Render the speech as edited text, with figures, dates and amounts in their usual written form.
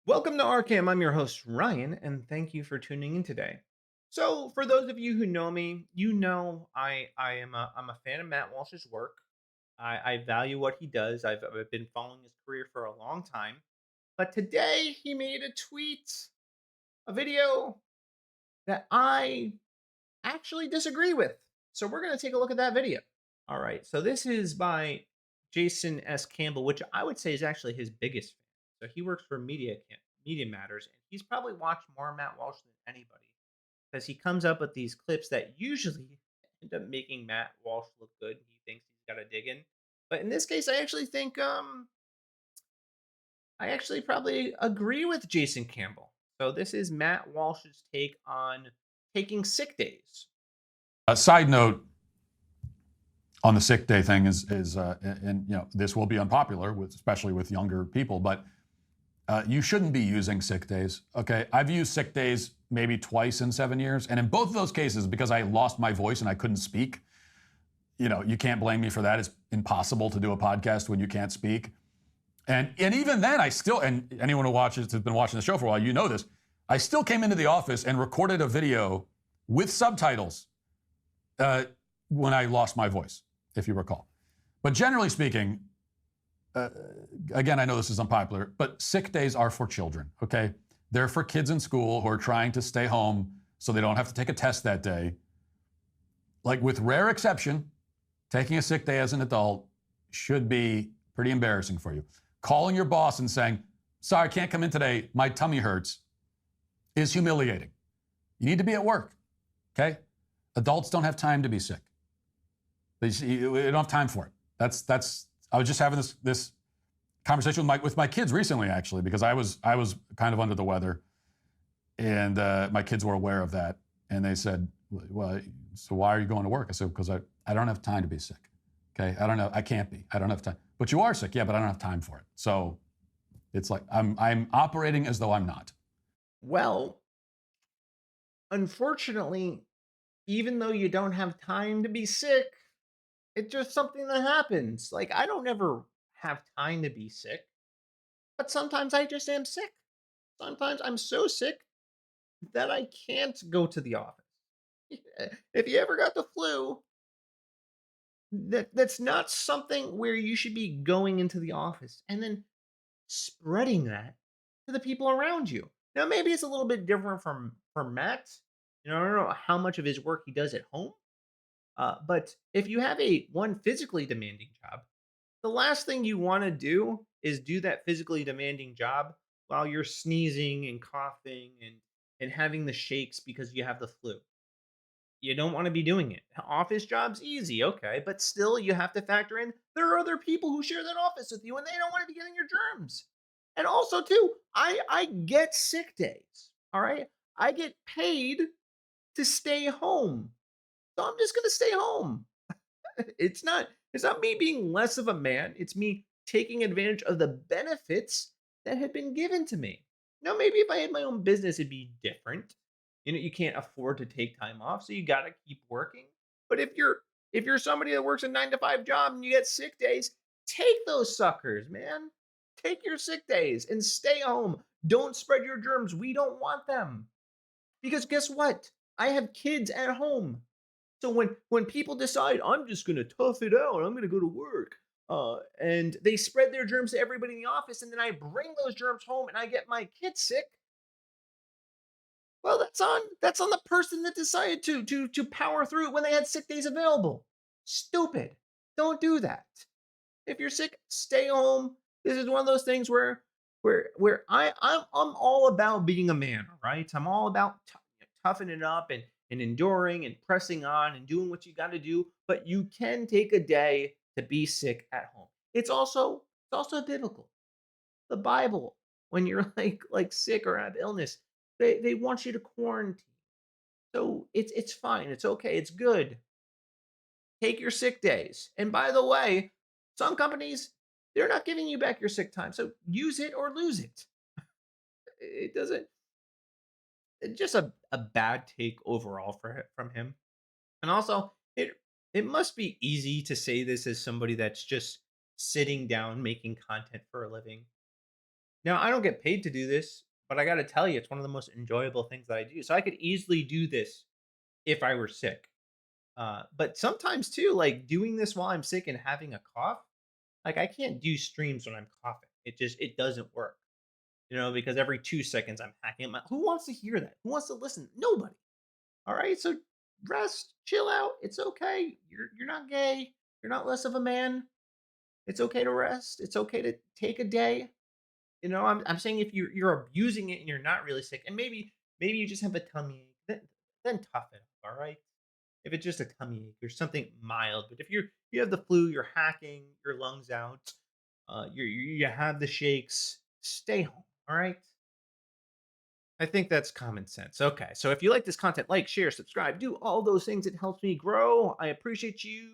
Welcome to RCAM. I'm your host, Ryan, and thank you for tuning in today. So, for those of you who know me, you know I'm a fan of Matt Walsh's work. I value what he does. I've been following his career for a long time. But today he made a tweet, a video that I actually disagree with. So we're going to take a look at that video. All right. So this is by Jason S. Campbell, which I would say is actually his biggest fan. So he works for Media Matters, and he's probably watched more Matt Walsh than anybody because he comes up with these clips that usually end up making Matt Walsh look good. He thinks he's got to dig in, but in this case, I actually probably agree with Jason Campbell. So this is Matt Walsh's take on taking sick days. A side note on the sick day thing is and this will be unpopular with especially with younger people, but you shouldn't be using sick days. Okay, I've used sick days maybe twice in 7 years, and in both of those cases, because I lost my voice and I couldn't speak. You can't blame me for that. It's impossible to do a podcast when you can't speak. And even then, I still, and anyone who has been watching the show for a while, you know this. I still came into the office and recorded a video with subtitles when I lost my voice, if you recall. But generally speaking, again, I know this is unpopular, but sick days are for children, okay? They're for kids in school who are trying to stay home so they don't have to take a test that day. Like, with rare exception, taking a sick day as an adult should be pretty embarrassing for you. Calling your boss and saying, sorry, I can't come in today, my tummy hurts, is humiliating. You need to be at work, okay? Adults don't have time to be sick. They don't have time for it. I was just having this conversation with my kids recently, actually, because I was kind of under the weather, and my kids were aware of that, and they said, well, so why are you going to work? I said, because I don't have time to be sick. Okay, I don't know, I can't be. I don't have time. But you are sick, yeah, but I don't have time for it. So it's like I'm operating as though I'm not. Well, unfortunately, even though you don't have time to be sick, it's just something that happens. Like, I don't ever have time to be sick, but sometimes I just am sick. Sometimes I'm so sick that I can't go to the office. If you ever got the flu, that's not something where you should be going into the office and then spreading that to the people around you. Now, maybe it's a little bit different from Matt. I don't know how much of his work he does at home. But if you have a one physically demanding job, the last thing you want to do is do that physically demanding job while you're sneezing and coughing and having the shakes because you have the flu. You don't want to be doing it. Office jobs easy, okay, but still you have to factor in there are other people who share that office with you and they don't want to be getting your germs. And also too, I get sick days. All right? I get paid to stay home. So I'm just going to stay home. It's not me being less of a man, it's me taking advantage of the benefits that had been given to me. Now, maybe if I had my own business, it'd be different. You can't afford to take time off, so you got to keep working. But if you're somebody that works a 9 to 5 job and you get sick days, take those suckers, man. Take your sick days and stay home. Don't spread your germs. We don't want them. Because guess what? I have kids at home. So when people decide I'm just gonna tough it out, I'm gonna go to work, and they spread their germs to everybody in the office, and then I bring those germs home and I get my kids sick. Well, that's on the person that decided to power through it when they had sick days available. Stupid. Don't do that. If you're sick, stay home. This is one of those things where I'm all about being a man. All right, I'm all about toughing it up and enduring and pressing on and doing what you got to do. But you can take a day to be sick at home. It's also biblical. The Bible, when you're like sick or have illness, they want you to quarantine. So it's fine. It's okay. It's good. Take your sick days. And by the way, some companies, they're not giving you back your sick time. So use it or lose it. It doesn't it's just a bad take overall from him. And also, it must be easy to say this as somebody that's just sitting down making content for a living. Now, I don't get paid to do this, but I gotta tell you, it's one of the most enjoyable things that I do. So I could easily do this if I were sick. But sometimes too, like doing this while I'm sick and having a cough, like I can't do streams when I'm coughing. It doesn't work. Because every 2 seconds I'm hacking my who wants to hear that? Who wants to listen? Nobody. All right. So rest, chill out. It's okay. You're not gay. You're not less of a man. It's okay to rest. It's okay to take a day. I'm saying if you're abusing it and you're not really sick, and maybe you just have a tummy ache, then tough it up, all right? If it's just a tummy ache or something mild, but if you have the flu, you're hacking your lungs out, you have the shakes, stay home, all right? I think that's common sense. Okay, so if you like this content, like, share, subscribe, do all those things. It helps me grow. I appreciate you.